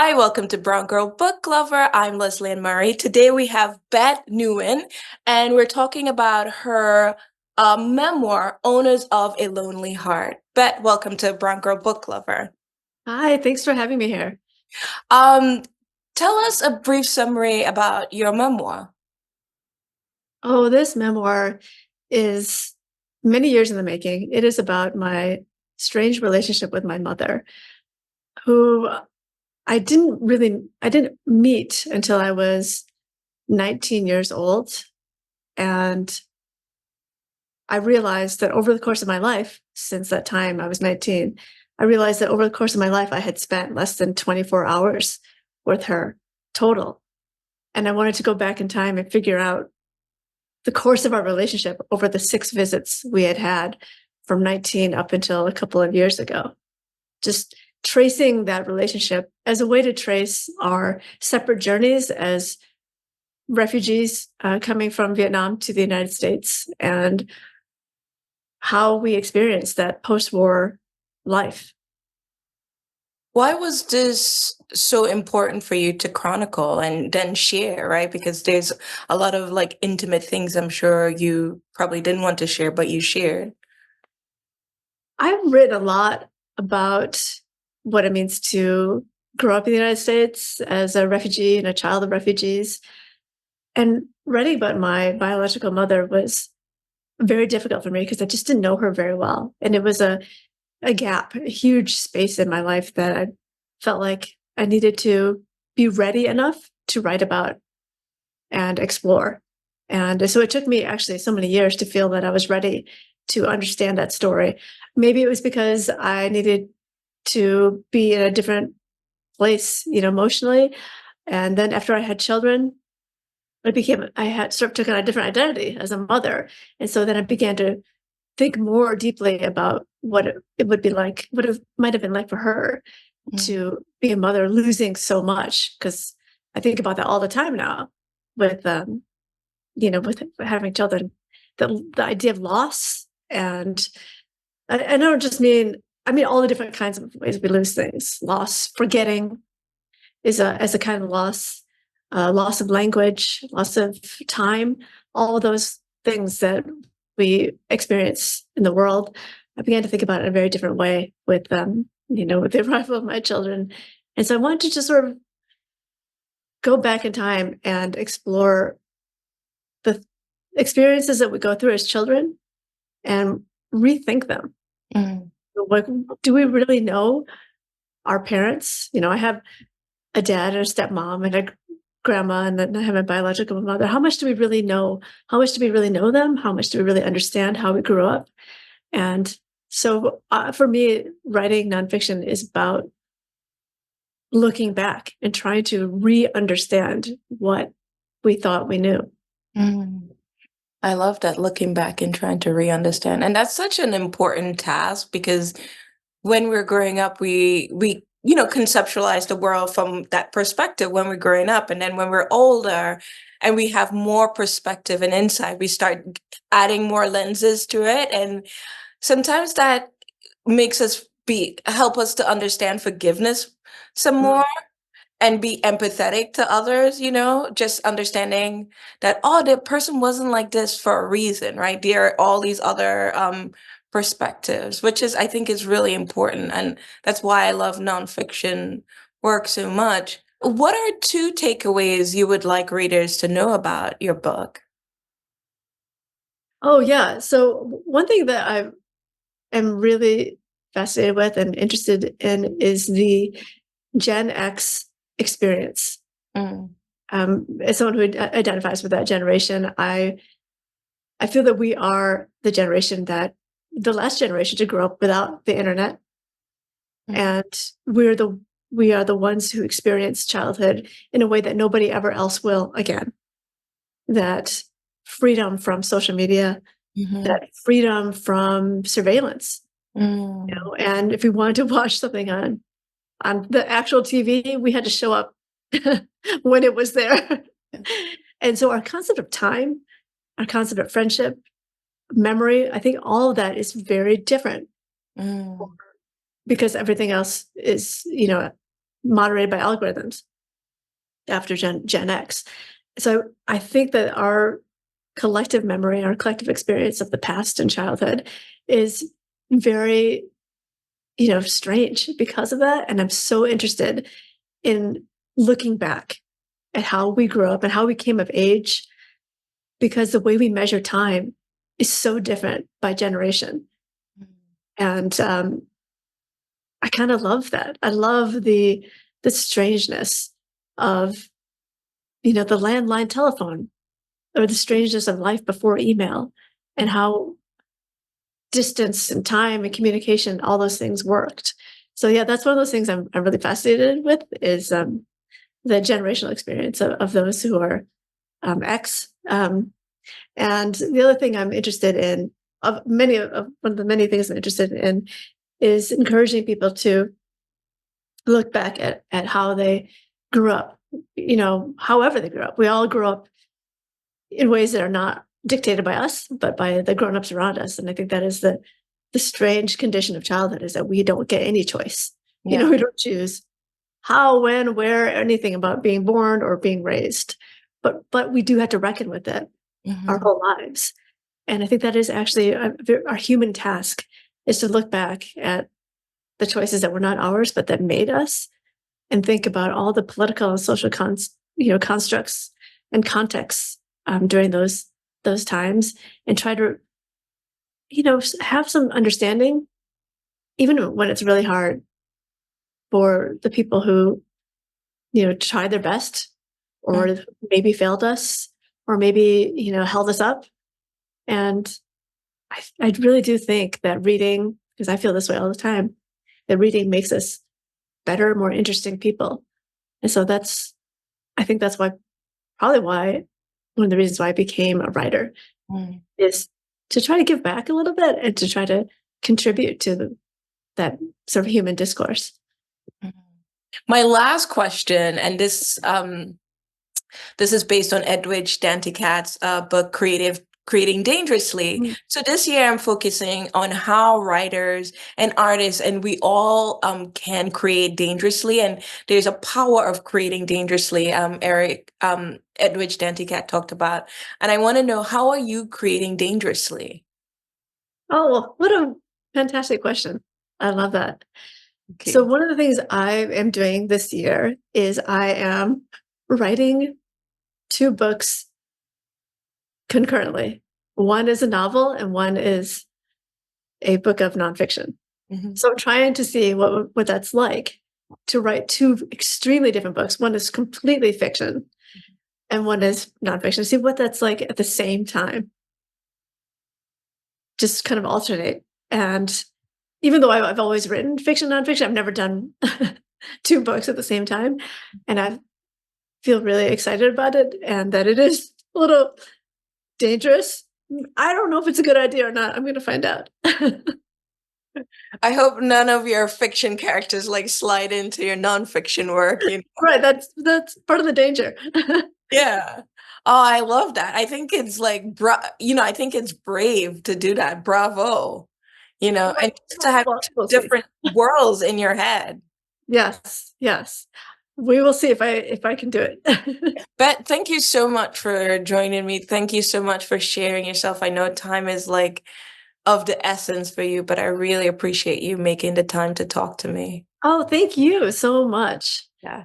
Hi, welcome to Brown Girl Book Lover. I'm Leslie Ann Murray. Today we have Beth Nguyen, and we're talking about her memoir, Owners of a Lonely Heart. Beth, welcome to Brown Girl Book Lover. Hi, thanks for having me here. Um, Tell us a brief summary about your memoir. Oh, this memoir is many years in the making. It is about my strange relationship with my mother, who I didn't meet until I was 19 years old. And I realized that over the course of my life, since that time I was 19, I realized that over the course of my life, I had spent less than 24 hours with her total. And I wanted to go back in time and figure out the course of our relationship over the 6 visits we had had from 19 up until a couple of years ago. Just tracing that relationship as a way to trace our separate journeys as refugees coming from Vietnam to the United States and how we experienced that post-war life. Why was this so important for you to chronicle and then share, right? Because there's a lot of like intimate things I'm sure you probably didn't want to share, but you shared. I've written a lot about what it means to grow up in the United States as a refugee and a child of refugees. And writing about my biological mother was very difficult for me because I just didn't know her very well. And it was a gap, a huge space in my life that I felt like I needed to be ready enough to write about and explore. And so it took me actually so many years to feel that I was ready to understand that story. Maybe it was because I needed to be in a different place, emotionally. And then after I had children, I had sort of took on a different identity as a mother. And so then I began to think more deeply about what it would be like, what it might have been like for her Mm. to be a mother losing so much. Because I think about that all the time now with, with having children, the idea of loss. And I don't just mean, I mean, all the different kinds of ways we lose things. Loss, forgetting is a kind of loss, loss of language, loss of time, all of those things that we experience in the world. I began to think about it in a very different way with, with the arrival of my children. And so I wanted to just sort of go back in time and explore the experiences that we go through as children and rethink them. Mm. Like, do we really know our parents? I have a dad and a stepmom and a grandma, and then I have a biological mother. How much do we really know? How much do we really know them? How much do we really understand how we grew up? And so for me, writing nonfiction is about looking back and trying to re-understand what we thought we knew. Mm. I love that, looking back and trying to re-understand. And that's such an important task because when we're growing up, we conceptualize the world from that perspective when we're growing up. And then when we're older and we have more perspective and insight, we start adding more lenses to it. And sometimes that makes us be help us to understand forgiveness some more and be empathetic to others, just understanding that, oh, the person wasn't like this for a reason, right? There are all these other perspectives, which is, I think, is really important. And that's why I love nonfiction work so much. What are two takeaways you would like readers to know about your book? Oh yeah. So one thing that I am really fascinated with and interested in is the Gen X experience. Mm. As someone who identifies with that generation, I feel that we are the generation that the last generation to grow up without the internet, Mm. and we are the ones who experience childhood in a way that nobody ever else will again. That freedom from social media, Mhm. that freedom from surveillance, Mm. and if we wanted to watch something on the actual TV, we had to show up when it was there. And so our concept of time, our concept of friendship, memory, I think all of that is very different Mm. because everything else is, moderated by algorithms after Gen X. So I think that our collective memory, our collective experience of the past and childhood is very, strange because of that. And I'm so interested in looking back at how we grew up and how we came of age, because the way we measure time is so different by generation. And I kind of love that. I love the strangeness of, the landline telephone, or the strangeness of life before email, and how distance and time and communication, all those things worked. So yeah, that's one of those things I'm really fascinated with, is the generational experience of those who are X. And the other thing I'm interested in, of one of the many things I'm interested in, is encouraging people to look back at how they grew up, however they grew up. We all grew up in ways that are not dictated by us, but by the grown-ups around us. And I think that is the strange condition of childhood, is that we don't get any choice. Yeah. We don't choose how, when, where, anything about being born or being raised. But we do have to reckon with it our Mhm. whole lives. And I think that is actually our human task, is to look back at the choices that were not ours, but that made us, and think about all the political and social constructs and contexts during those times, and try to, have some understanding, even when it's really hard, for the people who, tried their best, Mm. or maybe failed us, or maybe, held us up. And I really do think that reading, because I feel this way all the time, that reading makes us better, more interesting people. And so I think that's probably why, one of the reasons why I became a writer, Mm. is to try to give back a little bit, and to try to contribute to that sort of human discourse. Mhm. My last question, and this is based on Edwidge Danticat's book Creating Dangerously. Mm. So this year I'm focusing on how writers and artists, and we all can create dangerously, and there's a power of creating dangerously. Edwidge Danticat talked about, and I want to know, how are you creating dangerously? Oh, well, what a fantastic question. I love that. So, Okay. one of the things I am doing this year is I am writing two books concurrently. One is a novel, and one is a book of nonfiction. Mhm. So I'm trying to see what that's like, to write two extremely different books. One is completely fiction, and one is nonfiction. See what that's like at the same time. Just kind of alternate. And even though I've always written fiction, nonfiction, I've never done two books at the same time. And I feel really excited about it, and that it is a little dangerous. I don't know if it's a good idea or not. I'm going to find out. I hope none of your fiction characters like slide into your nonfiction work, you know? Right. That's part of the danger. Yeah. Oh, I love that. I think it's like, I think it's brave to do that. Bravo. And just to have Well, two we'll see. different worlds in your head. Yes, yes. We will see if I can do it. But thank you so much for joining me. Thank you so much for sharing yourself. I know time is like of the essence for you, but I really appreciate you making the time to talk to me. Oh, thank you so much. Yeah.